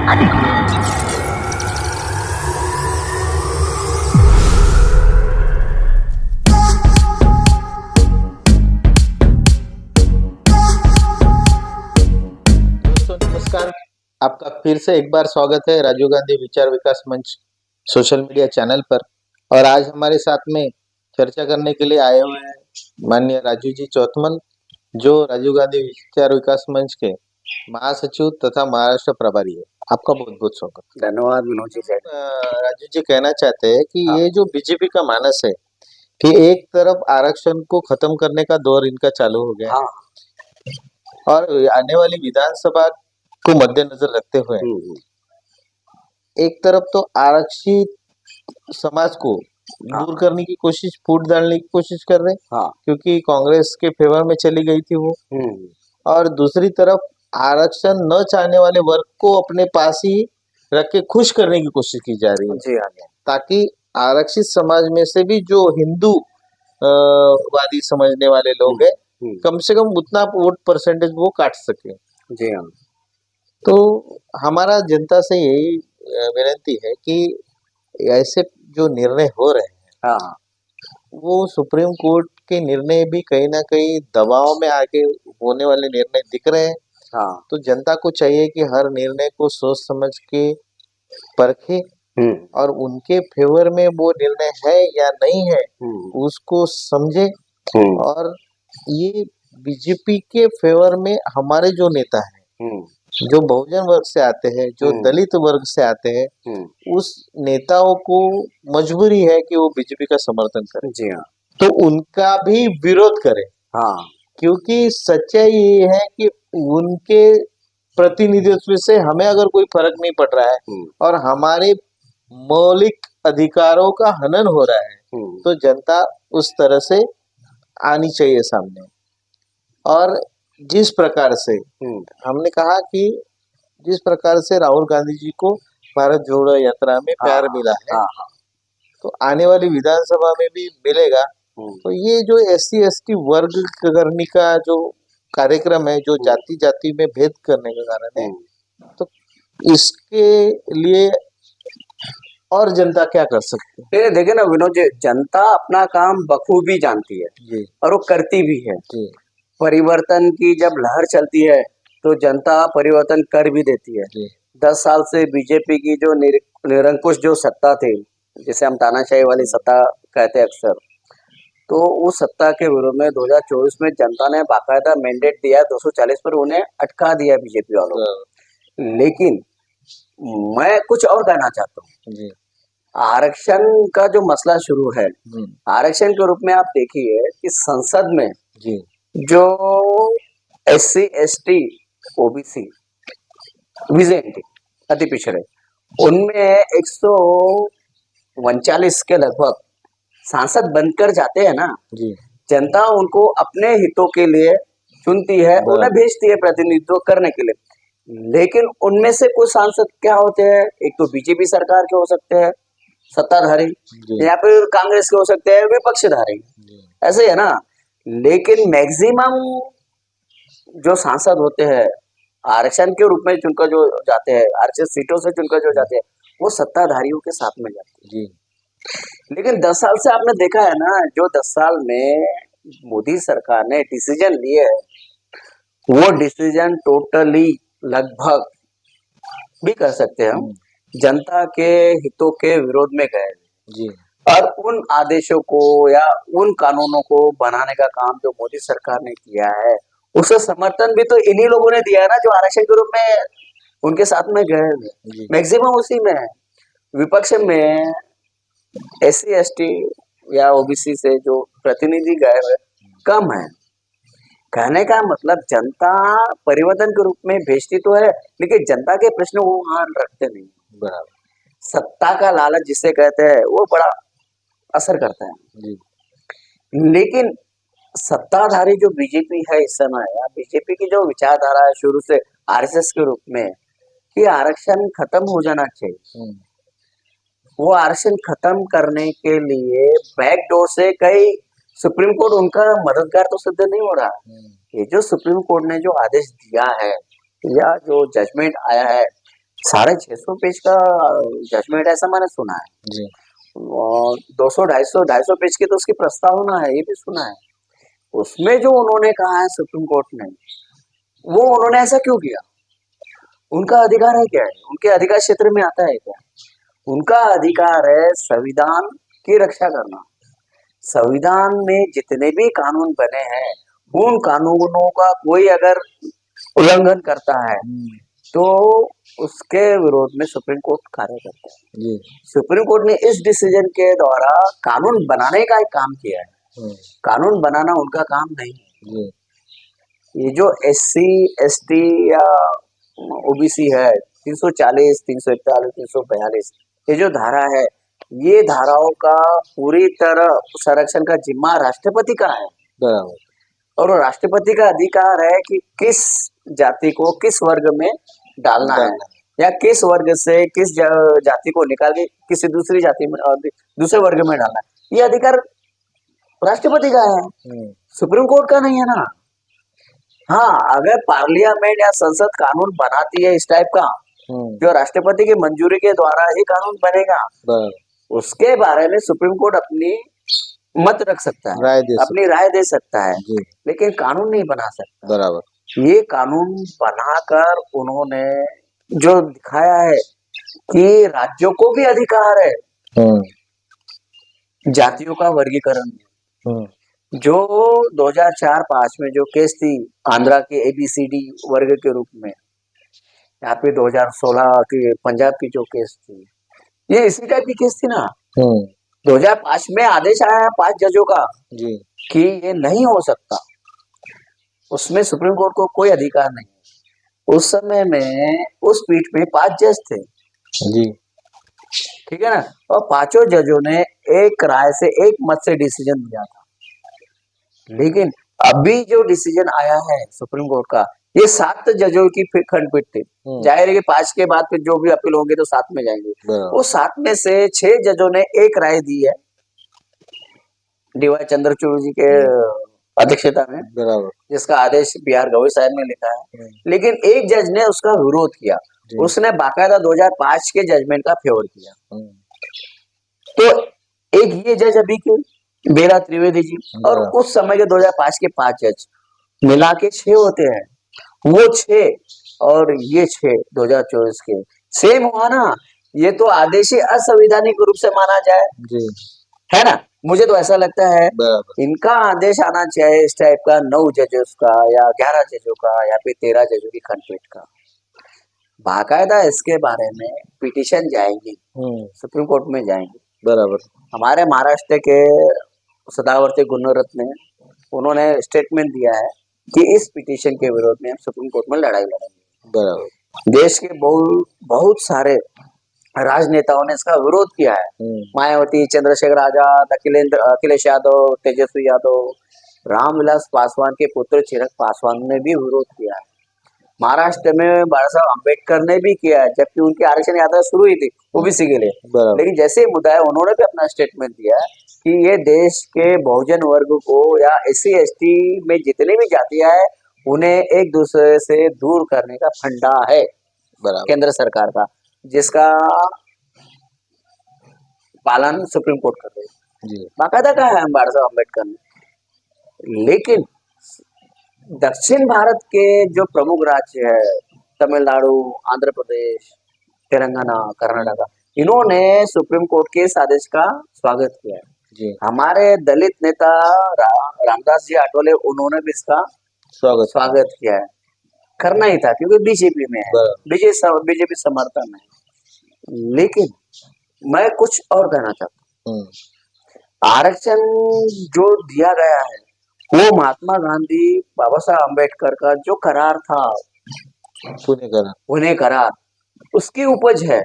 दोस्तों नमस्कार। आपका फिर से एक बार स्वागत है राजीव गांधी विचार विकास मंच सोशल मीडिया चैनल पर। और आज हमारे साथ में चर्चा करने के लिए आए हुए हैं माननीय राजू जी चौथमल, जो राजीव गांधी विचार विकास मंच के महासचिव तथा महाराष्ट्र प्रभारी है। आपका बहुत बहुत स्वागत। धन्यवाद विनोद जी। राजू जी कहना चाहते हैं कि ये जो बीजेपी का मानस है कि एक तरफ आरक्षण को खत्म करने का दौर इनका चालू हो गया है और आने वाली विधानसभा को मद्देनजर रखते हुए एक तरफ तो आरक्षित समाज को दूर करने की कोशिश, फूट डालने की कोशिश कर रहे हैं, क्योंकि कांग्रेस के फेवर में चली गई थी वो। और दूसरी तरफ आरक्षण न चाहने वाले वर्ग को अपने पास ही रख के खुश करने की कोशिश की जा रही है जी हाँ, ताकि आरक्षित समाज में से भी जो हिंदू वादी समझने वाले लोग हैं कम से कम उतना वोट परसेंटेज वो काट सके। जी हाँ। तो हमारा जनता से यही विनती है कि ऐसे जो निर्णय हो रहे हैं वो सुप्रीम कोर्ट के निर्णय भी कहीं ना कहीं दबाव में आके होने वाले निर्णय दिख रहे हैं। तो जनता को चाहिए कि हर निर्णय को सोच समझ के परखे और उनके फेवर में वो निर्णय है या नहीं है उसको समझे। और ये बीजेपी के फेवर में हमारे जो नेता हैं जो बहुजन वर्ग से आते हैं, जो दलित वर्ग से आते हैं, उस नेताओं को मजबूरी है कि वो बीजेपी का समर्थन करें। जी हाँ। तो उनका भी विरोध करें। क्योंकि सच्चाई ये है कि उनके प्रतिनिधित्व से हमें अगर कोई फर्क नहीं पड़ रहा है और हमारे मौलिक अधिकारों का हनन हो रहा है तो जनता उस तरह से आनी चाहिए सामने। और जिस प्रकार से हमने कहा कि जिस प्रकार से राहुल गांधी जी को भारत जोड़ो यात्रा में प्यार मिला है तो आने वाली विधानसभा में भी मिलेगा। तो ये जो SC ST वर्ग करने का जो कार्यक्रम है, जो जाति जाति में भेद करने का कारण है, तो इसके लिए और जनता क्या कर सकती है? देखिए ना विनोद जी, जनता अपना काम बखूबी जानती है और वो करती भी है। परिवर्तन की जब लहर चलती है तो जनता परिवर्तन कर भी देती है। 10 साल से बीजेपी की जो निरंकुश जो सत्ता थी, जिसे हम तानाशाही वाली सत्ता कहते हैं अक्सर, तो उस सत्ता के विरोध में 2024 में जनता ने बाकायदा मैंडेट दिया 240 पर, उन्हें अटका दिया बीजेपी वालों ने। लेकिन मैं कुछ और कहना चाहता हूँ। आरक्षण का जो मसला शुरू है, आरक्षण के रूप में आप देखिए कि संसद में जो SC ST OBC विजेंटी अति पिछड़े, उनमें 139 के लगभग सांसद बनकर जाते हैं ना। जनता उनको अपने हितों के लिए चुनती है, उन्हें भेजती है प्रतिनिधित्व करने के लिए। लेकिन उनमें से कुछ सांसद क्या होते हैं, एक तो बीजेपी सरकार के हो सकते हैं सत्ताधारी, या फिर कांग्रेस के हो सकते हैं विपक्षधारी, ऐसे है ना। लेकिन मैक्सिमम जो सांसद होते हैं आरक्षण के रूप में चुनकर जो जाते हैं, आरक्षित सीटों से चुनकर जो जाते हैं, वो सत्ताधारियों के साथ में जाते हैं। लेकिन 10 साल से आपने देखा है ना, जो 10 साल में मोदी सरकार ने डिसीजन लिए है, वो डिसीजन टोटली लगभग भी कह सकते हैं हम जनता के हितों के विरोध में गए। और उन आदेशों को या उन कानूनों को बनाने का काम जो मोदी सरकार ने किया है, उसे समर्थन भी तो इन्हीं लोगों ने दिया है ना, जो आरक्षण के रूप में उनके साथ में गए। मैक्सिमम उसी में है। विपक्ष में SC ST या OBC से जो प्रतिनिधि गए हुए कम है। कहने का मतलब जनता परिवर्तन के रूप में भेजती तो है, लेकिन जनता के प्रश्न वो वहां रखते नहीं। सत्ता का लालच जिसे कहते हैं वो बड़ा असर करता है। लेकिन सत्ताधारी जो बीजेपी है इस समय, या बीजेपी की जो विचारधारा है शुरू से RSS के रूप में कि आरक्षण खत्म हो जाना चाहिए, वो आरक्षण खत्म करने के लिए बैकडोर से कई सुप्रीम कोर्ट उनका मददगार तो सिद्ध नहीं हो रहा। ये जो सुप्रीम कोर्ट ने जो आदेश दिया है या जो जजमेंट आया है, 650 पेज का जजमेंट ऐसा मैंने सुना है जी। और 200 पेज की तो उसकी प्रस्तावना है, ये भी सुना है। उसमें जो उन्होंने कहा है सुप्रीम कोर्ट ने, वो उन्होंने ऐसा क्यों किया? उनका अधिकार है क्या? है उनके अधिकार क्षेत्र में आता है क्या? उनका अधिकार है संविधान की रक्षा करना। संविधान में जितने भी कानून बने हैं, उन कानूनों का कोई अगर उल्लंघन करता है तो उसके विरोध में सुप्रीम कोर्ट कार्य करता है जी। सुप्रीम कोर्ट ने इस डिसीजन के द्वारा कानून बनाने का एक काम किया है। कानून बनाना उनका काम नहीं है जी। ये जो SC ST या OBC है 340, 341, 342, ये जो धारा है, ये धाराओं का पूरी तरह संरक्षण का जिम्मा राष्ट्रपति का है। बराबर। और राष्ट्रपति का अधिकार है कि किस जाति को किस वर्ग में डालना है या किस वर्ग से किस जाति को निकाल के किसी दूसरी जाति में और दूसरे वर्ग में डालना है। ये अधिकार राष्ट्रपति का है, सुप्रीम कोर्ट का नहीं है ना। हाँ, अगर पार्लियामेंट या संसद कानून बनाती है इस टाइप का जो राष्ट्रपति की मंजूरी के द्वारा ही कानून बनेगा, उसके बारे में सुप्रीम कोर्ट अपनी मत रख सकता है, अपनी राय दे सकता है, लेकिन कानून नहीं बना सकता। बराबर। ये कानून बनाकर उन्होंने जो दिखाया है कि राज्यों को भी अधिकार है जातियों का वर्गीकरण। जो 2004-5 में जो केस थी आंध्रा के ABCD वर्ग के रूप में, यहाँ पे 2016 की पंजाब की जो केस थी, ये इसी टाइप की केस थी ना। 2005 में आदेश आया 5 जजों का जी कि ये नहीं हो सकता, उसमें सुप्रीम कोर्ट को कोई अधिकार नहीं। उस समय में उस पीठ में 5 जज थे जी, ठीक है ना, और पांचों जजों ने एक राय से एक मत से डिसीजन दिया था। लेकिन अभी जो डिसीजन आया है सुप्रीम कोर्ट का, ये 7 जजों की खंडपीठ थी। जाहिर है कि 5 के बाद फिर जो भी अपील होंगे तो 7 में जाएंगे। वो 7 में से 6 जजों ने एक राय दी है DY चंद्रचूड़ जी के अध्यक्षता में, जिसका आदेश BR गवई साहब ने लिखा है। लेकिन एक जज ने उसका विरोध किया, उसने बाकायदा 2005 के जजमेंट का फेवर किया। तो एक ये जज अभी के बेला त्रिवेदी जी, और उस समय के 2005 के 5 जज मिला के 6 होते हैं। वो 6 और ये 6 2024 के सेम हुआ ना। ये तो आदेश ही असंवैधानिक रूप से माना जाए जी, है ना। मुझे तो ऐसा लगता है इनका आदेश आना चाहिए इस टाइप का 9 जजों का या 11 जजों का या फिर 13 जजों की खंडपीठ का। बाकायदा इसके बारे में पिटीशन जाएंगी, सुप्रीम कोर्ट में जाएंगी। बराबर। हमारे महाराष्ट्र के सदावर्ती गुणरत्न ने उन्होंने स्टेटमेंट दिया है कि इस पिटीशन के विरोध में हम सुप्रीम कोर्ट में लड़ाई लड़ेंगे। बराबर। देश के बहुत सारे राजनेताओं ने इसका विरोध किया है। मायावती, चंद्रशेखर आजाद, अखिलेश यादव, तेजस्वी यादव, रामविलास पासवान के पुत्र चिराग पासवान ने भी विरोध किया है। महाराष्ट्र में बाबा साहब अम्बेडकर ने भी किया है, जबकि उनकी आरक्षण यात्रा शुरू हुई थी OBC के लिए। लेकिन जैसे ही मुद्दा है, उन्होंने भी अपना स्टेटमेंट दिया है कि ये देश के बहुजन वर्ग को या SC ST में जितनी भी जातियां हैं उन्हें एक दूसरे से दूर करने का फंडा है केंद्र सरकार का, जिसका पालन सुप्रीम कोर्ट कर रही है। बाकायदा कहा है बाबा साहब अम्बेडकर ने। लेकिन दक्षिण भारत के जो प्रमुख राज्य है, तमिलनाडु, आंध्र प्रदेश, तेलंगाना, कर्नाटक, इन्होंने सुप्रीम कोर्ट के इस आदेश का स्वागत किया है जी। हमारे दलित नेता रामदास जी आठवले, उन्होंने भी इसका स्वागत किया है। करना ही था क्योंकि बीजेपी में है, बीजेपी समर्थन है। लेकिन मैं कुछ और कहना चाहता हूँ, आरक्षण जो दिया गया है वो महात्मा गांधी, बाबा साहब अम्बेडकर का जो करार था, पुणे करार, उसकी उपज है।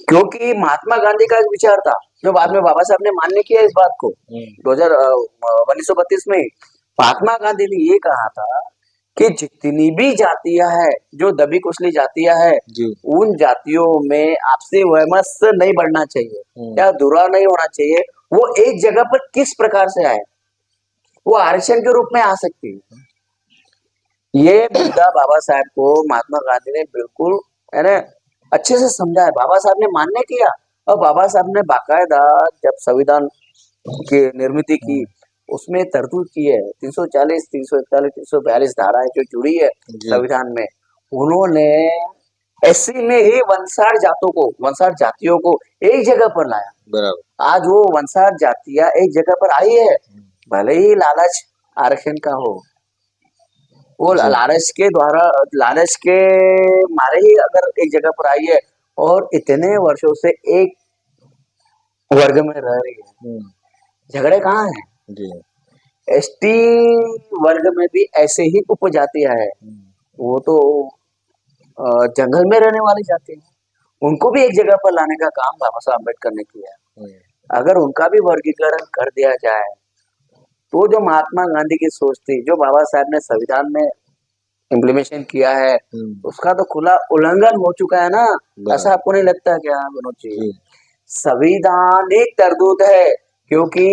क्योंकि महात्मा गांधी का एक विचार था जो बाद में बाबा साहब ने मान्य किया इस बात को 1932 में। महात्मा गांधी ने ये कहा था कि जितनी भी जातियां हैं, जो दबी कुचली जातियां हैं, उन जातियों में आपसी वैमनस्य नहीं बढ़ना चाहिए या दुरा नहीं होना चाहिए। वो एक जगह पर किस प्रकार से आए, वो आरक्षण के रूप में आ सकती है। ये मुद्दा बाबा साहब को महात्मा गांधी ने बिल्कुल मैंने अच्छे से समझा है, बाबा साहब ने मान्य किया। और बाबा साहब ने बाकायदा जब संविधान की निर्मित की, उसमें तरतूद की है 340, 341, 342 धाराएं जो जुड़ी है संविधान में। उन्होंने एससी में ही वंशार जातियों को एक जगह पर लाया। बराबर। आज वो वंशार जातियां एक जगह पर आई है, भले ही लालच आरक्षण का हो, वो लालच के मारे ही अगर एक जगह पर आई है और इतने वर्षों से एक वर्ग में रह रही है। झगड़े कहाँ हैं? एसटी वर्ग में भी ऐसे ही उपजातियां है, वो तो जंगल में रहने वाली जाति है, उनको भी एक जगह पर लाने का काम बाबा साहब अम्बेडकर ने किया है। अगर उनका भी वर्गीकरण कर दिया जाए तो जो महात्मा गांधी की सोच थी, जो बाबा साहब ने संविधान में इम्प्लीमेंटेशन किया है, उसका तो खुला उल्लंघन हो चुका है ना। ऐसा आपको नहीं लगता क्या विनोद जी? संविधानिक तरतूद है, क्योंकि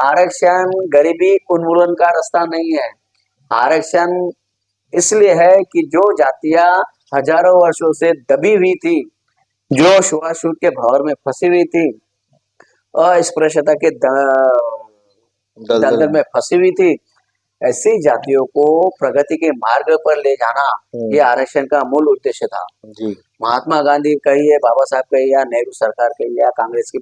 आरक्षण गरीबी उन्मूलन का रास्ता नहीं है। आरक्षण इसलिए है कि जो जातियां हजारों वर्षों से दबी हुई थी, जो छुआछूत के भंवर में फंसी हुई थी, अस्पृश्यता के दलदल में फंसी हुई थी, ऐसी जातियों को प्रगति के मार्ग पर ले जाना, ये आरक्षण का मूल उद्देश्य था। महात्मा गांधी कहिए, बाबा साहब कहिए, या नेहरू सरकार कहिए, या कांग्रेस की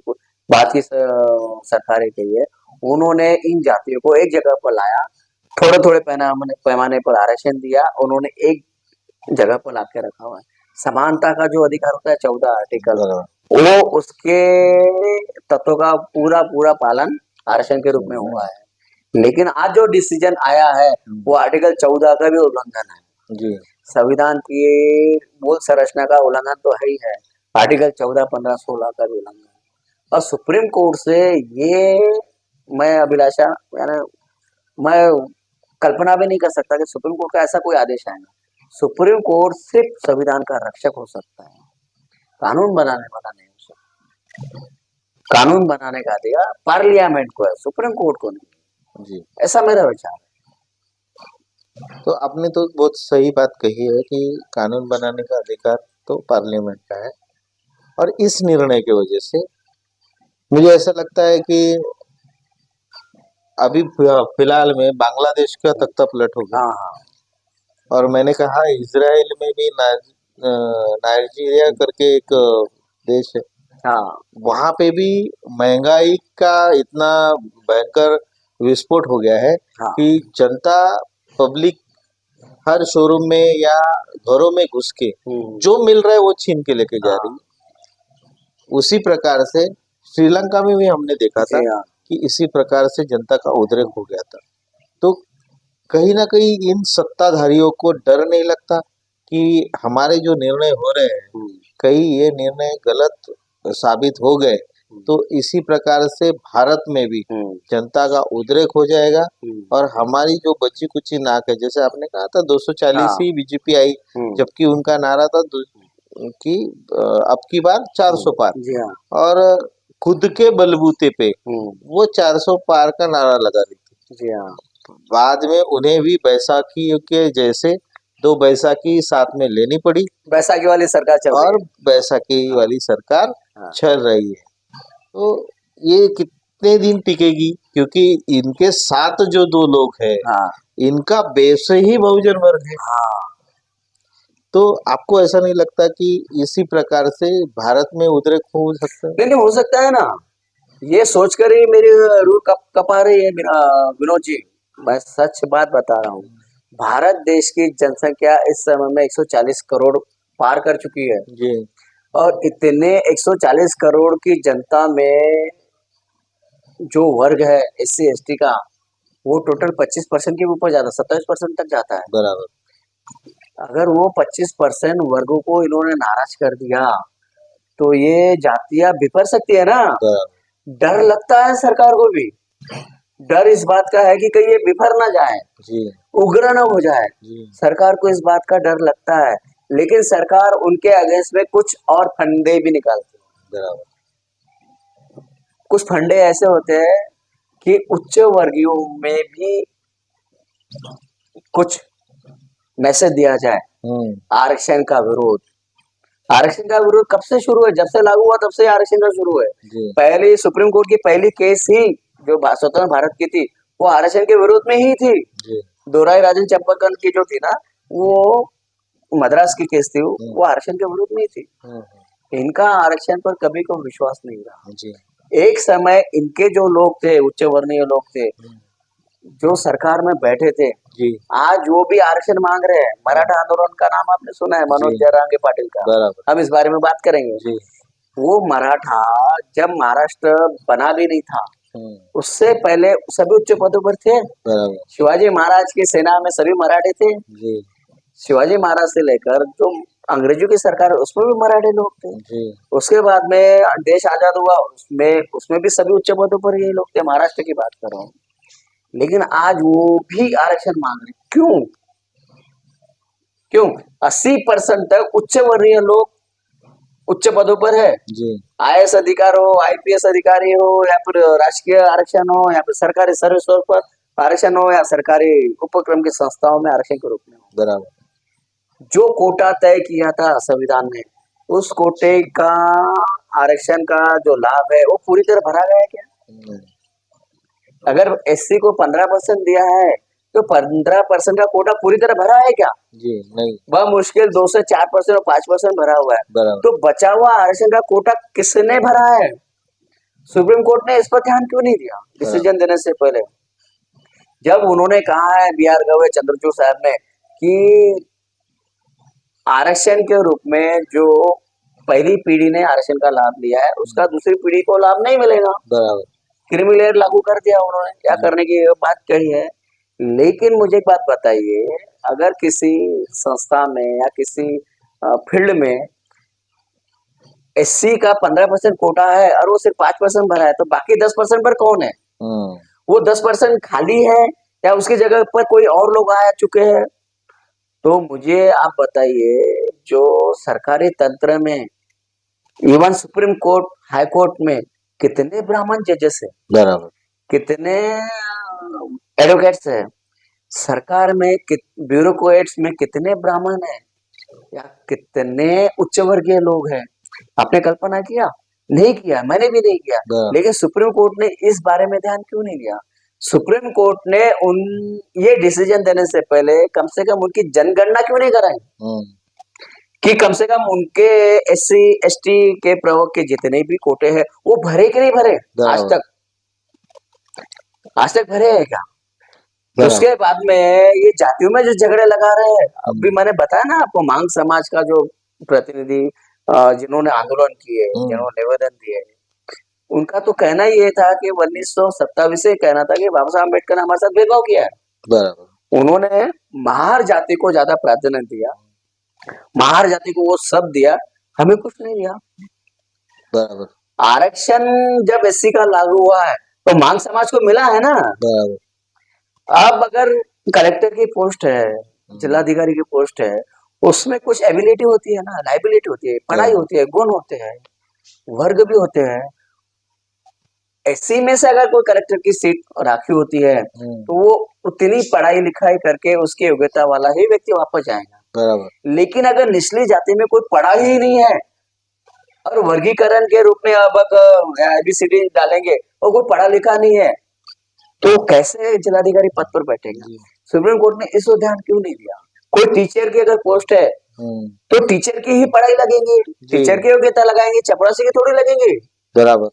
बात की सरकारें कहिए, उन्होंने इन जातियों को एक जगह पर लाया, थोड़े थोड़े पैमाने पर आरक्षण दिया, उन्होंने एक जगह पर लाके रखा हुआ है। समानता का जो अधिकार होता है 14 आर्टिकल, वो उसके तत्वों का पूरा पालन आरक्षण के रूप में हुआ है। लेकिन आज जो डिसीजन आया है वो आर्टिकल 14 का भी उल्लंघन है। संविधान की मूल संरचना का उल्लंघन तो है ही है, आर्टिकल 14, 15, 16 का भी उल्लंघन। और सुप्रीम कोर्ट से ये मैं अभिलाषा, मैं कल्पना भी नहीं कर सकता कि सुप्रीम कोर्ट का ऐसा कोई आदेश आएगा। सुप्रीम कोर्ट सिर्फ संविधान का रक्षक हो सकता है, कानून बनाने वाला नहीं हो सकता। कानून बनाने का अधिकार पार्लियामेंट को है, सुप्रीम कोर्ट को नहीं। जी, ऐसा मेरा विचार है। तो आपने तो बहुत सही बात कही है कि कानून बनाने का अधिकार तो पार्लियामेंट का है, और इस निर्णय की वजह से मुझे ऐसा लगता है कि अभी फिलहाल में बांग्लादेश का तख्ता पलट हो गया। और मैंने कहा इजराइल में भी नाइजीरिया करके एक देश है, वहां पे भी महंगाई का इतना भयंकर विस्फोट हो गया है कि जनता पब्लिक हर शोरूम में या घरों में घुस के जो मिल रहा है वो छीन के लेके जा रही है। उसी प्रकार से श्रीलंका में भी हमने देखा था कि इसी प्रकार से जनता का उद्रेक हो गया था। तो कहीं ना कहीं इन सत्ताधारियों को डर नहीं लगता कि हमारे जो निर्णय हो रहे हैं कहीं ये निर्णय गलत साबित हो गए तो इसी प्रकार से भारत में भी जनता का उद्रेक हो जाएगा और हमारी जो बची कुची नाक है, जैसे आपने कहा था 240 ही बीजेपी आई, जबकि उनका नारा था कि अब की बार 400 पार, और खुद के बलबूते पे वो 400 पार का नारा लगा देती। बाद में उन्हें भी बैसाखी के जैसे 2 बैसाखी साथ में लेनी पड़ी, बैसाखी वाली सरकार चल रही है, और बैसाखी वाली सरकार चल रही है। तो ये कितने दिन टिकेगी, क्योंकि इनके साथ जो 2 लोग हैं इनका बेस ही बहुजन वर्ग है। तो आपको ऐसा नहीं लगता कि इसी प्रकार से भारत में उद्रेक हो सकता है? नहीं, हो सकता है ना, ये सोचकर ही मेरी रूह कपा रही है विनोद जी। मैं सच बात बता रहा हूँ, भारत देश की जनसंख्या इस समय में 140 करोड़ पार कर चुकी है जी। और इतने 140 करोड़ की जनता में जो वर्ग है SC ST का, वो टोटल 25% के ऊपर जाता है, 27% तक जाता है। बराबर। अगर वो 25% वर्गों को इन्होंने नाराज कर दिया तो ये जातियां बिफर सकती है ना। डर लगता है सरकार को भी, डर इस बात का है कि कहीं ये बिफर ना जाए जी, उग्र ना हो जाए जी। सरकार को इस बात का डर लगता है, लेकिन सरकार उनके अगेंस्ट में कुछ और फंडे भी निकालती है। बराबर। कुछ फंडे ऐसे होते हैं कि उच्च वर्गीयों में भी कुछ मैसेज दिया जाए, आरक्षण का विरोध, आरक्षण का विरोध कब से शुरू है? जब से लागू हुआ तब से आरक्षण का शुरू है। पहले सुप्रीम कोर्ट की पहली केस ही जो स्वतंत्र भारत की थी वो आरक्षण के विरोध में ही थी। दोराई राजन चंपाकन की जो थी ना, वो मद्रास की केस थी, वो आरक्षण के विरोध में ही थी। इनका आरक्षण पर कभी कोई विश्वास नहीं रहा। एक समय इनके जो लोग थे, उच्च वर्णीय लोग थे, जो सरकार में बैठे थे, आज वो भी आरक्षण मांग रहे हैं। मराठा आंदोलन का नाम आपने सुना है, मनोज जरांगे पाटिल का, हम इस बारे में बात करेंगे। वो मराठा जब महाराष्ट्र बना भी नहीं था, उससे पहले सभी उच्च पदों पर थे। शिवाजी महाराज की सेना में सभी मराठे थे। शिवाजी महाराज से लेकर जो अंग्रेजों की सरकार, उसमें भी मराठे लोग थे। उसके बाद में देश आजाद हुआ, उसमें भी सभी उच्च पदों पर यही लोग थे। महाराष्ट्र की बात कर रहा हूँ। लेकिन आज वो भी आरक्षण मांग रहे। क्यों? 80% तक उच्च वर्णीय लोग उच्च पदों पर है। IAS अधिकार हो, IPS अधिकारी हो, या फिर राजकीय आरक्षण हो, या फिर सरकारी सर्विस पर आरक्षण हो, या सरकारी उपक्रम की संस्थाओं में आरक्षण के रूप में। बराबर। जो कोटा तय किया था संविधान ने, उस कोटे का आरक्षण का जो लाभ है वो पूरी तरह भरा गया है क्या? अगर SC को 15% दिया है तो 15% का कोटा पूरी तरह भरा है क्या? जी नहीं। वह मुश्किल 2 से 4% और 5% भरा हुआ है। तो बचा हुआ आरक्षण का कोटा किसने भरा है? सुप्रीम कोर्ट ने इस पर ध्यान क्यों नहीं दिया डिसीजन देने से पहले? जब उन्होंने कहा है BR गवे चंद्रचूड़ साहब ने कि आरक्षण के रूप में जो पहली पीढ़ी ने आरक्षण का लाभ लिया है, उसका दूसरी पीढ़ी को लाभ नहीं मिलेगा। बराबर। क्रीमी लेयर लागू कर दिया उन्होंने, क्या करने की बात कही है। लेकिन मुझे एक बात बताइए, अगर किसी संस्था में या किसी फील्ड में SC का 15% कोटा है और वो सिर्फ 5% भरा है, तो बाकी 10% पर कौन है? वो 10% खाली है या उसकी जगह पर कोई और लोग आ चुके हैं? तो मुझे आप बताइए, जो सरकारी तंत्र में, even supreme court, high court में कितने ब्राह्मण जजेस है? बराबर। कितने एडवोकेट्स है? सरकार में ब्यूरोक्रेट्स में कितने ब्राह्मण है या कितने उच्च वर्गीय लोग हैं? आपने कल्पना किया? नहीं किया, मैंने भी नहीं किया। लेकिन सुप्रीम कोर्ट ने इस बारे में ध्यान क्यों नहीं दिया? सुप्रीम कोर्ट ने ये डिसीजन देने से पहले कम से कम उनकी जनगणना क्यों नहीं कराई कि कम से कम उनके SC ST के प्रवर्ग के जितने भी कोटे हैं वो भरे कि नहीं भरे? आज तक भरे हैं क्या? उसके बाद में ये जातियों में जो झगड़े लगा रहे हैं, अभी मैंने बताया ना आपको, मांग समाज का जो प्रतिनिधि जिन्होंने आंदोलन किए, जिन्होंने निवेदन दिए, उनका तो कहना ये था कि 1927 से कहना था कि बाबा साहब अम्बेडकर ने हमारे साथ भेदभाव किया है। उन्होंने महार जाति को ज्यादा प्राधान्य दिया, महार जाति को वो सब दिया, हमें कुछ नहीं दिया। बराबर। आरक्षण जब SC का लागू हुआ है तो मांग समाज को मिला है ना। बराबर। अब अगर कलेक्टर की पोस्ट है, जिलाधिकारी की पोस्ट है, उसमें कुछ एबिलिटी होती है ना, लाइबिलिटी होती है, पढ़ाई होती है, गुण होते हैं, वर्ग भी होते हैं। SC में से अगर कोई कलेक्टर की सीट राखी होती है तो वो उतनी पढ़ाई लिखाई करके उसकी योग्यता वाला ही व्यक्ति वापस जाएगा। बराबर। लेकिन अगर निचली जाति में कोई पढ़ा ही नहीं है और वर्गीकरण के रूप में अब ABCD डालेंगे और कोई पढ़ा लिखा नहीं है, तो कैसे जिलाधिकारी पद पर बैठेगा? सुप्रीम कोर्ट ने इस पर ध्यान क्यों नहीं दिया? कोई टीचर की अगर पोस्ट है तो टीचर की ही पढ़ाई लगेंगी, टीचर की योग्यता लगाएंगे, चपरासी की थोड़ी लगेंगे। बराबर।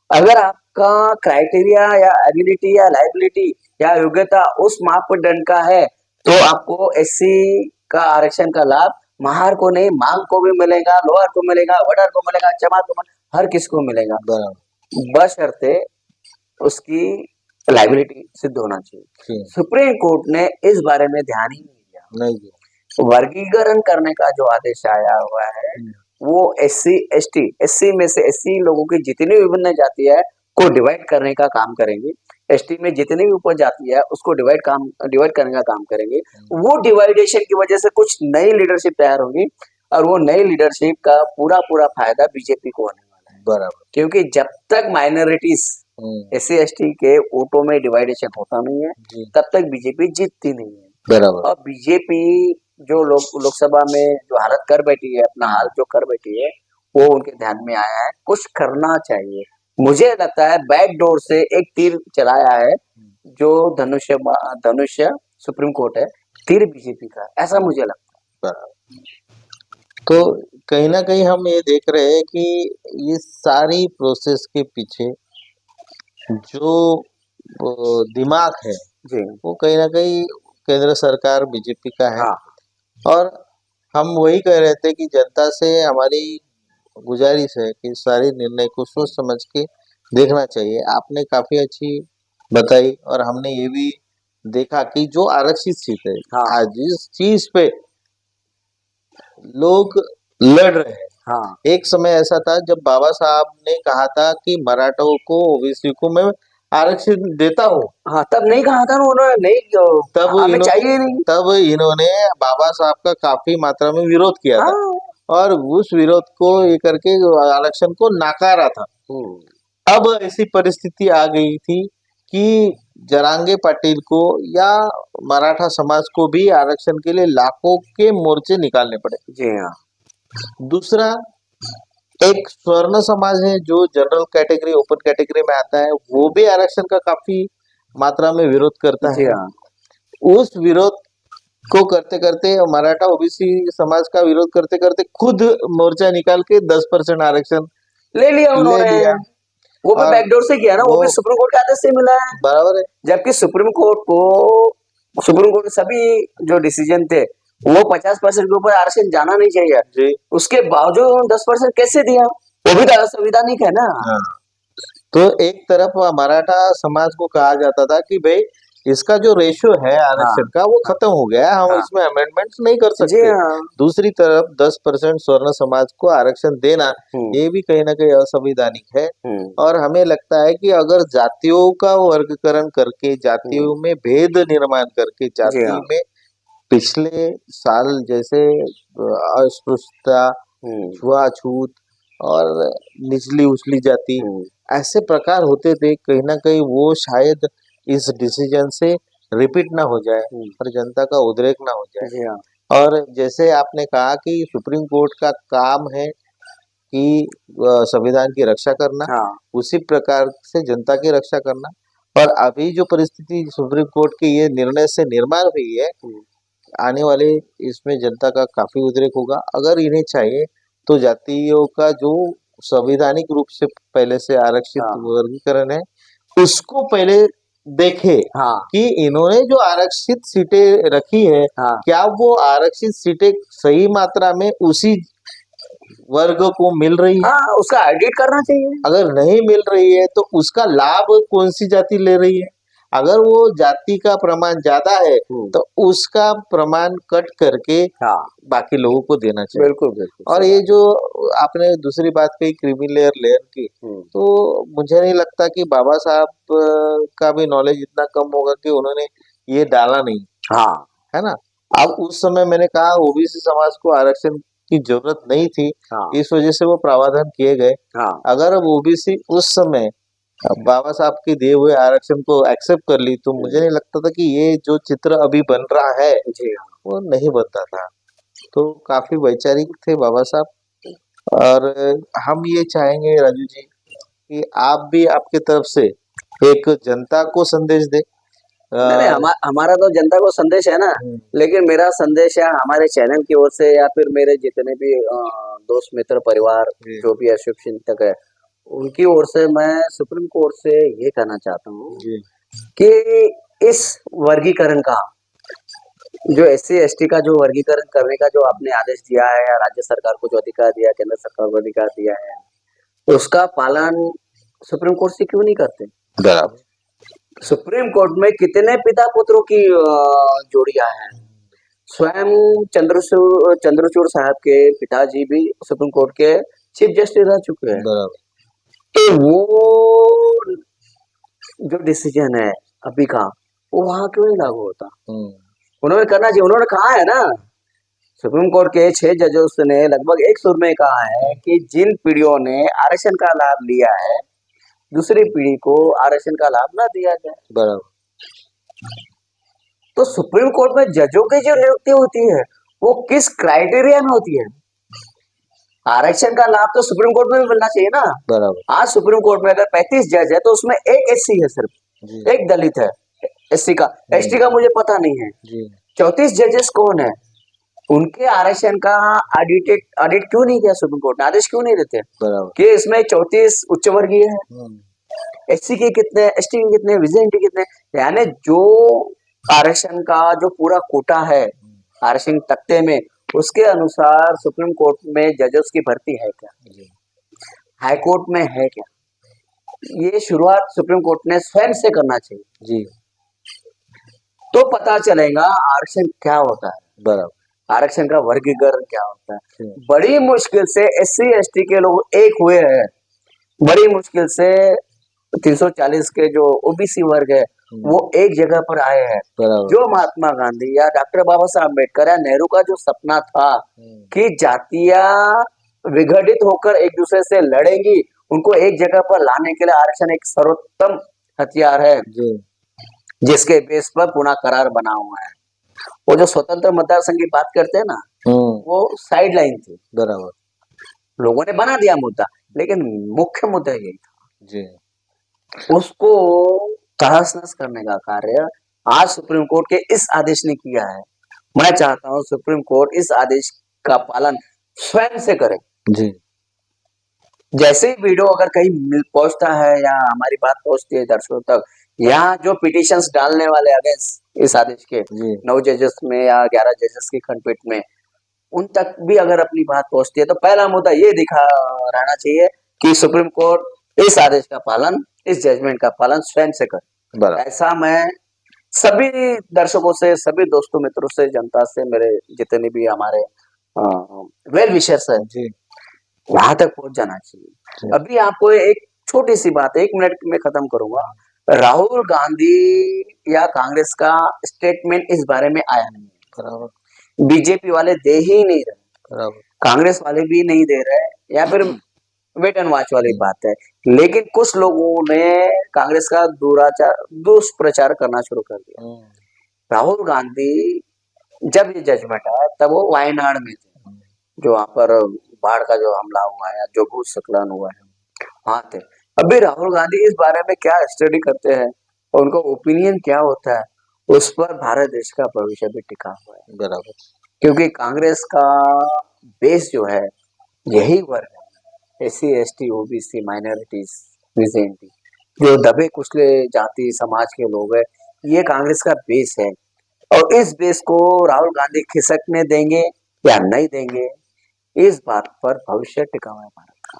अगर आपका क्राइटेरिया या एबिलिटी या लाइबिलिटी या योग्यता उस मापदंड का है तो आपको SC का आरक्षण का लाभ महार को नहीं, मांग को भी मिलेगा, लोअर को मिलेगा, वडर को मिलेगा, जमात को मिलेगा, हर किस को मिलेगा। बशर्ते उसकी लाइबिलिटी सिद्ध होना चाहिए। सुप्रीम कोर्ट ने इस बारे में ध्यान ही नहीं दिया। वर्गीकरण करने का जो आदेश आया हुआ है वो SC ST, SC में से SC लोगों की जितनी विभिन्न जाति है को डिवाइड करने का काम करेंगे, ST में जितनी भी उप जाति है उसको डिवाइड करने का काम करेंगे। वो डिवाइडेशन की वजह से कुछ नई लीडरशिप तैयार होगी और वो नई लीडरशिप का पूरा फायदा बीजेपी को होने वाला है। बराबर। क्योंकि जब तक माइनॉरिटीज SC ST के वोटों में डिवाइडेशन होता नहीं है तब तक बीजेपी जीतती नहीं है। बराबर। और बीजेपी जो लोकसभा में जो हालत कर बैठी है, अपना हाल जो कर बैठी है, वो उनके ध्यान में आया है, कुछ करना चाहिए। मुझे लगता है बैक डोर से एक तीर चलाया है, जो धनुष्य सुप्रीम कोर्ट है, तीर बीजेपी का, ऐसा मुझे लगता है। तो कहीं ना कहीं हम ये देख रहे हैं कि ये सारी प्रोसेस के पीछे जो दिमाग है जी, वो कहीं ना कहीं केंद्र सरकार बीजेपी का है। हाँ, और हम वही कह रहे थे कि जनता से हमारी गुजारिश है कि सारे निर्णय को सोच समझ के देखना चाहिए। आपने काफी अच्छी बताई और हमने ये भी देखा कि जो आरक्षित सीट है, हाँ, आज जिस चीज पे लोग लड़ रहे हैं, हाँ, एक समय ऐसा था जब बाबा साहब ने कहा था कि मराठों को, ओबीसी को मैं आरक्षित देता हूँ, हाँ, तब नहीं कहा था उन्होंने, नहीं, तब हमें चाहिए नहीं। तब इन्होंने बाबा साहब का काफी मात्रा में विरोध किया था और उस विरोध को ये करके आरक्षण को नाकारा था। अब ऐसी परिस्थिति आ गई थी कि जरांगे पाटिल को या मराठा समाज को भी आरक्षण के लिए लाखों के मोर्चे निकालने पड़े। जी हाँ। दूसरा, एक स्वर्ण समाज है जो जनरल कैटेगरी, ओपन कैटेगरी में आता है, वो भी आरक्षण का काफी मात्रा में विरोध करता जी है। हाँ। उस विरोध को करते करते मराठा ओबीसी समाज का विरोध करते करते खुद मोर्चा निकाल के 10% आरक्षण ले लिया उन्होंने, वो भी बैकडोर से किया ना, वो भी सुप्रीम कोर्ट के आदेश से मिला है। बराबर है। जबकि सुप्रीम कोर्ट सभी जो डिसीजन थे वो 50% के ऊपर आरक्षण जाना नहीं चाहिए जी। उसके बावजूद 10% कैसे दिया, वो भी असंवैधानिक है ना। तो एक तरफ मराठा समाज को कहा जाता था कि भाई इसका जो रेशियो है आरक्षण का वो खत्म हो गया, हम इसमें अमेंडमेंट्स नहीं कर सकते। दूसरी तरफ 10% स्वर्ण समाज को आरक्षण देना ये भी कहीं ना कहीं असंवैधानिक है। और हमें लगता है कि अगर जातियों का वर्गीकरण करके, जातियों में भेद निर्माण करके, जाति में पिछले साल जैसे अस्पृश्यता, छुआछूत और निचली उछली जाति ऐसे प्रकार होते थे, कहीं ना कहीं वो शायद इस डिसीजन से रिपीट ना हो जाए और जनता का उद्रेक ना हो जाए। और जैसे आपने कहा कि सुप्रीम कोर्ट का काम है कि संविधान की रक्षा करना, उसी प्रकार से जनता की रक्षा करना। और अभी जो परिस्थिति सुप्रीम कोर्ट के ये निर्णय से निर्माण हुई है, आने वाले इसमें जनता का काफी उद्रेक होगा। अगर इन्हें चाहिए तो जातियों का जो संवैधानिक रूप से पहले से आरक्षित वर्गीकरण है उसको पहले देखे कि इन्होंने जो आरक्षित सीटें रखी है क्या वो आरक्षित सीटें सही मात्रा में उसी वर्ग को मिल रही है, उसका ऑडिट करना चाहिए। अगर नहीं मिल रही है तो उसका लाभ कौन सी जाति ले रही है। अगर वो जाति का प्रमाण ज्यादा है तो उसका प्रमाण कट करके बाकी लोगों को देना चाहिए। बिल्कुल। और ये जो आपने दूसरी बात कही क्रीमी लेयर की, तो मुझे नहीं लगता कि बाबा साहब का भी नॉलेज इतना कम होगा कि उन्होंने ये डाला नहीं, है ना। अब उस समय मैंने कहा ओबीसी समाज को आरक्षण की जरूरत नहीं थी, इस वजह से वो प्रावधान किए गए। अगर अब ओबीसी उस समय बाबा साहब के दिए हुए आरक्षण को एक्सेप्ट कर ली तो मुझे नहीं लगता था कि ये जो चित्र अभी बन रहा है वो नहीं बनता था। तो काफी वैचारिक थे बाबा साहब। और हम ये चाहेंगे राजू जी कि आप भी आपके तरफ से एक जनता को संदेश दे। नहीं, हमारा तो जनता को संदेश है ना, लेकिन मेरा संदेश है हमारे चैनल की ओर से या फिर मेरे जितने भी दोस्त मित्र परिवार जो भी अशुभ चिंतक है उनकी ओर से मैं सुप्रीम कोर्ट से ये कहना चाहता हूँ कि इस वर्गीकरण का जो SC ST का जो वर्गीकरण करने का जो आपने आदेश दिया है या राज्य सरकार को जो अधिकार दिया, केंद्र सरकार को अधिकार दिया है, उसका पालन सुप्रीम कोर्ट से क्यों नहीं करते। सुप्रीम कोर्ट में कितने पिता पुत्रों की जोड़ियां हैं। स्वयं चंद्रचूड़ साहब के पिताजी भी सुप्रीम कोर्ट के चीफ जस्टिस रह चुके हैं। तो वो जो डिसीजन है अभी का वो वहां क्यों नहीं लागू होता। उन्होंने करना चाहिए। उन्होंने कहा है ना, सुप्रीम कोर्ट के 6 जजों ने लगभग एक सुर में कहा है कि जिन पीढ़ियों ने आरक्षण का लाभ लिया है दूसरी पीढ़ी को आरक्षण का लाभ ना दिया जाए। बराबर। तो सुप्रीम कोर्ट में जजों की जो नियुक्ति होती है वो किस क्राइटेरिया में होती है। आरक्षण का लाभ तो सुप्रीम कोर्ट में भी मिलना चाहिए ना। बराबर। आज सुप्रीम कोर्ट में अगर 35 जज है तो उसमें एक एससी है, सिर्फ एक दलित है एससी का, एसटी का मुझे पता नहीं है। 34 जजेस कौन है, उनके आरक्षण का ऑडिट क्यों नहीं किया सुप्रीम कोर्ट ने, आदेश क्यों नहीं देते कि इसमें 34 उच्च वर्गीय है, एससी के कितने, एसटी के कितने, विजेंटी कितने, यानी जो आरक्षण का जो पूरा कोटा है आरक्षण तख्ते में, उसके अनुसार सुप्रीम कोर्ट में जजेस की भर्ती है क्या, हाई कोर्ट में है क्या, ये शुरुआत सुप्रीम कोर्ट ने स्वयं से करना चाहिए जी। तो पता चलेगा आरक्षण क्या होता है, बराबर, आरक्षण का वर्गीकरण क्या होता है। बड़ी मुश्किल से एससी एसटी के लोग एक हुए हैं, बड़ी मुश्किल से 340 के जो ओबीसी वर्ग है वो एक जगह पर आए हैं। जो महात्मा गांधी या डॉक्टर बाबा साहब अम्बेडकर या नेहरू का जो सपना था कि जातियां विघटित होकर एक दूसरे से लड़ेंगी, उनको एक जगह पर लाने के लिए आरक्षण एक सर्वोत्तम हथियार है जिसके बेस पर पुनः करार बना हुआ है। वो जो स्वतंत्र मतदार संघ की बात करते हैं ना, वो साइड लाइन थी, बराबर, लोगों ने बना दिया मुद्दा, लेकिन मुख्य मुद्दा यही था जी। उसको तहस नहस करने का कार्य आज सुप्रीम कोर्ट के इस आदेश ने किया है। मैं चाहता हूं सुप्रीम कोर्ट इस आदेश का पालन स्वयं से करे जी। जैसे ही वीडियो अगर कहीं पहुंचता है या हमारी बात पहुंचती है दर्शकों तक, यहाँ जो पिटिशंस डालने वाले अगेंस्ट इस आदेश के 9 जजेस में या 11 जजेस की खंडपीठ में, उन तक भी अगर अपनी बात पहुंचती है तो पहला मुद्दा ये दिखा रहना चाहिए कि सुप्रीम कोर्ट इस आदेश का पालन, इस जजमेंट का पालन स्वयं से करे। ऐसा मैं सभी दर्शकों से, सभी दोस्तों मित्रों से, जनता से, मेरे जितने भी हमारे वेल विशर्स है जी, वहां तक पहुंच जाना चाहिए। अभी आपको एक छोटी सी बात 1 मिनट में खत्म करूंगा। राहुल गांधी या कांग्रेस का स्टेटमेंट इस बारे में आया नहीं है, बीजेपी वाले दे ही नहीं रहे, कांग्रेस वाले भी नहीं दे रहे, या फिर वेट एंड वॉच वाली बात है। लेकिन कुछ लोगों ने कांग्रेस का दुष्प्रचार करना शुरू कर दिया। राहुल गांधी जब ये जजमेंट आया तब वो वायनाड में थे, जो वहां पर बाढ़ का जो हमला हुआ है, जो भूस्खलन हुआ है, वहां थे। अभी राहुल गांधी इस बारे में क्या स्टडी करते हैं और उनका ओपिनियन क्या होता है, उस पर भारत देश का भविष्य भी टिका हुआ है, बराबर। क्योंकि कांग्रेस का बेस जो है यही वर्ग है, एससी एसटी ओबीसी माइनॉरिटीज विजेंटी, जो दबे कुचले जाति समाज के लोग हैं, ये कांग्रेस का बेस है। और इस बेस को राहुल गांधी खिसकने देंगे या नहीं देंगे, इस बात पर भविष्य टिका हुआ है भारत का।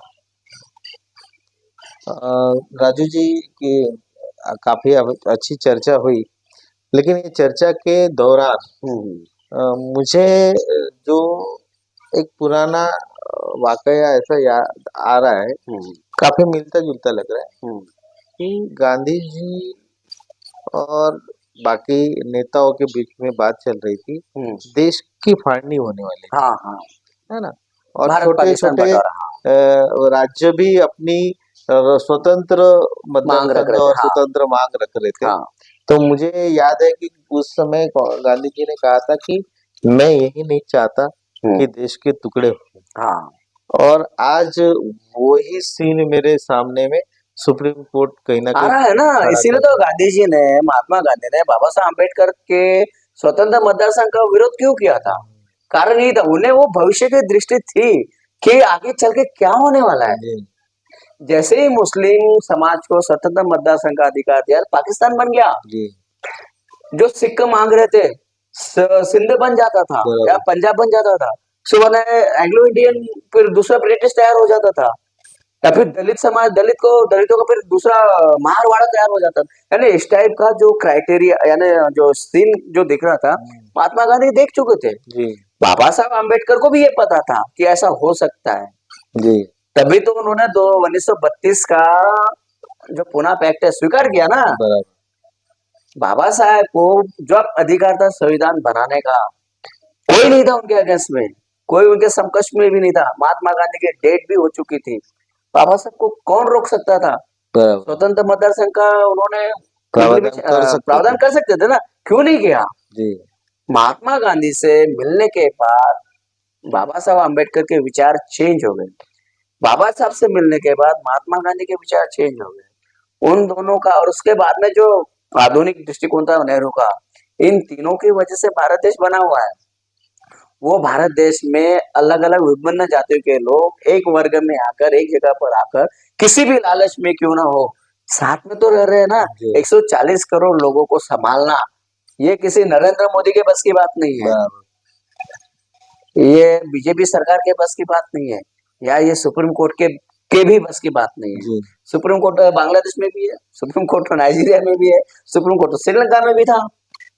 राजू जी की काफी अच्छी चर्चा हुई, लेकिन ये चर्चा के दौरान मुझे जो एक पुराना वाकया ऐसा याद आ रहा है, काफी मिलता जुलता लग रहा है कि गांधी जी और बाकी नेताओं के बीच में बात चल रही थी, देश की फाड़नी होने वाली, हाँ हाँ, है ना, और छोटे छोटे राज्य भी अपनी स्वतंत्र मांग रख रहे थे, और स्वतंत्र मांग रख रहे थे। हाँ। तो मुझे याद है कि उस समय गांधी जी ने कहा था कि मैं यही नहीं चाहता कि देश के टुकड़े हो। हाँ। और आज वही सीन मेरे सामने में सुप्रीम कोर्ट कहीं ना कहीं है ना, इसीलिए तो गांधी जी ने, महात्मा गांधी ने बाबा साहब अम्बेडकर के स्वतंत्र मतदार संघ का विरोध क्यों किया था? कारण यही था, उन्हें वो भविष्य की दृष्टि थी कि आगे चल के क्या होने वाला है। जैसे ही मुस्लिम समाज को स्वतंत्र मतदार संघ का अधिकार दिया, पाकिस्तान बन गया। जो सिख मांग रहे थे, सिंध बन जाता था या पंजाब बन जाता था, सुबह एंग्लो इंडियन फिर दूसरा ब्रिटिश तैयार हो जाता था, या फिर दलित समाज, दलितों का फिर दूसरा मारवाड़ा तैयार हो जाता था। यानी इस टाइप का जो क्राइटेरिया, यानी जो सीन जो दिख रहा था, महात्मा गांधी देख चुके थे जी। बाबा साहब अम्बेडकर को भी ये पता था कि ऐसा हो सकता है जी। तभी तो उन्होंने 1932 का जो पुनः पैक्ट स्वीकार किया ना। बाबा साहब को जो अधिकार था संविधान बनाने का, कोई नहीं था उनके अगेंस्ट में, कोई उनके समकक्ष में भी नहीं था। महात्मा गांधी की डेट भी हो चुकी थी, बाबा साहब को कौन रोक सकता था? स्वतंत्र मतदार संघ का उन्होंने प्रावधान कर सकते थे ना, क्यों नहीं किया जी। महात्मा गांधी से मिलने के बाद बाबा साहब आम्बेडकर के विचार चेंज हो गए। बाबा साहब से मिलने के बाद महात्मा गांधी के विचार चेंज हो गए। उन दोनों का और उसके बाद में जो आधुनिक दृष्टिकोण था नेहरू का, इन तीनों की वजह से भारत देश बना हुआ है। वो भारत देश में अलग अलग विभिन्न जातियों के लोग एक वर्ग में आकर, एक जगह पर आकर, किसी भी लालच में क्यों ना हो, साथ में तो रह रहे हैं ना। 140 करोड़ लोगों को संभालना, ये किसी नरेंद्र मोदी के बस की बात नहीं है, ये बीजेपी सरकार के बस की बात नहीं है, या ये सुप्रीम कोर्ट के भी बस की बात नहीं है। सुप्रीम कोर्ट बांग्लादेश में भी है, सुप्रीम कोर्ट नाइजीरिया में भी है, सुप्रीम कोर्ट श्रीलंका में भी था,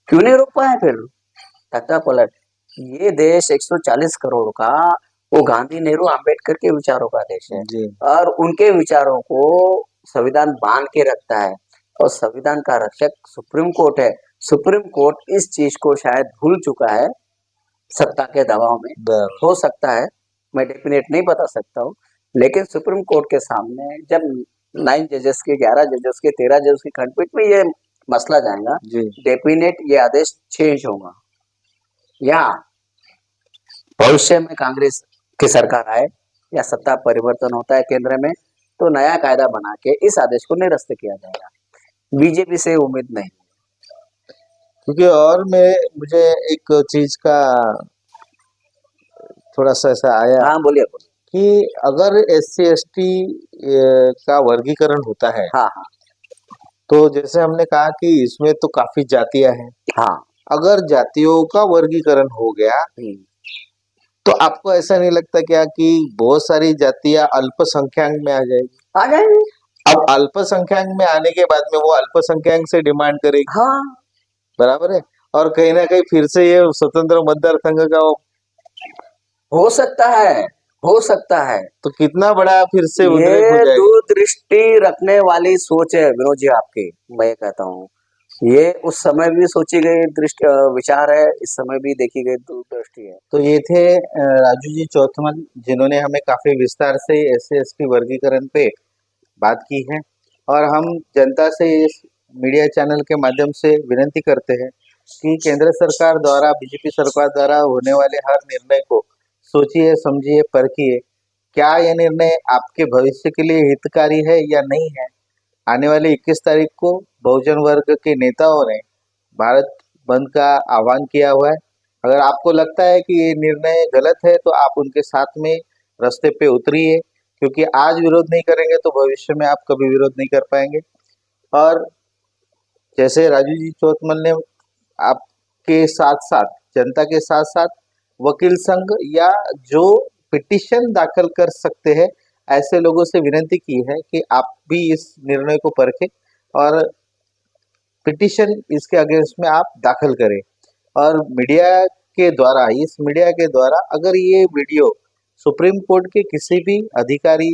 क्यों नहीं रोक पाए फिर तख्ता पलट। ये देश 140 करोड़ का, वो गांधी नेहरू आम्बेडकर के विचारों का देश है, और उनके विचारों को संविधान बांध के रखता है, और संविधान का रक्षक सुप्रीम कोर्ट है। सुप्रीम कोर्ट इस चीज को शायद भूल चुका है सत्ता के दबाव में, हो सकता है, मैं डेफिनेट नहीं बता सकता हूँ, लेकिन सुप्रीम कोर्ट के सामने जब 9 जजेस के, 11 जजेस के, 13 जजेस की खंडपीठ में ये मसला जाएगा, डेफिनेट ये आदेश चेंज होगा, या भविष्य में कांग्रेस की सरकार आए या सत्ता परिवर्तन होता है केंद्र में, तो नया कायदा बना के इस आदेश को निरस्त किया जाएगा। बीजेपी से उम्मीद नहीं, क्योंकि और मुझे एक चीज का थोड़ा सा ऐसा आया। हाँ बोलिए। कि अगर SC ST का वर्गीकरण होता है, हाँ हाँ, तो जैसे हमने कहा कि इसमें तो काफी जातियां हैं, हाँ, अगर जातियों का वर्गीकरण हो गया तो आपको ऐसा नहीं लगता क्या कि बहुत सारी जातियां अल्पसंख्यक में आ जाएगी? आ जाएंगे। अब अल्पसंख्यक में आने के बाद में वो अल्पसंख्यक से डिमांड करेगी, हाँ, बराबर है, और कहीं ना कहीं फिर से ये स्वतंत्र मतदार संघ का हो सकता है, हो सकता है। तो कितना बड़ा फिर से ये दूरदृष्टि रखने वाली सोच है विनोद जी आपकी, मैं कहता हूँ ये उस समय भी सोची गई दृष्टि विचार है, इस समय भी देखी गई दूरदृष्टि है। तो ये थे राजू जी चौथमल, जिन्होंने हमें काफी विस्तार से SC ST वर्गीकरण पे बात की है, और हम जनता से इस मीडिया चैनल के माध्यम से विनती करते हैं कि केंद्र सरकार द्वारा, बीजेपी सरकार द्वारा होने वाले हर निर्णय को सोचिए, समझिए, परखिए, क्या यह निर्णय आपके भविष्य के लिए हितकारी है या नहीं है। आने वाले 21 तारीख को बहुजन वर्ग के नेताओं ने भारत बंद का आह्वान किया हुआ है। अगर आपको लगता है कि ये निर्णय गलत है तो आप उनके साथ में रास्ते पे उतरिए, क्योंकि आज विरोध नहीं करेंगे तो भविष्य में आप कभी विरोध नहीं कर पाएंगे। और जैसे राजू जी चौथमल ने आपके साथ साथ, जनता के साथ साथ वकील संघ या जो पिटीशन दाखिल कर सकते हैं, ऐसे लोगों से विनती की है कि आप भी इस निर्णय को परखें और पिटीशन इसके अगेंस्ट में आप दाखिल करें। और मीडिया के द्वारा, इस मीडिया के द्वारा अगर ये वीडियो सुप्रीम कोर्ट के किसी भी अधिकारी,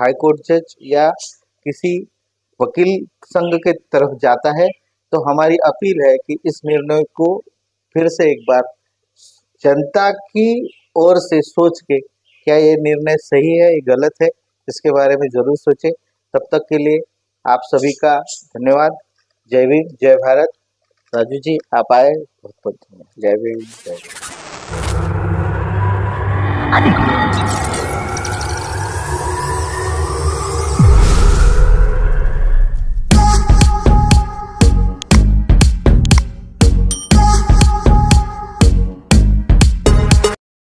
हाई कोर्ट जज या किसी वकील संघ के तरफ जाता है, तो हमारी अपील है कि इस निर्णय को फिर से एक बार जनता की ओर से सोच के, क्या ये निर्णय सही है या गलत है, इसके बारे में जरूर सोचें। तब तक के लिए आप सभी का धन्यवाद। जय भीम, जय भारत। राजू जी आप आए, बहुत बहुत धन्यवाद। जय भीम, जय भीम।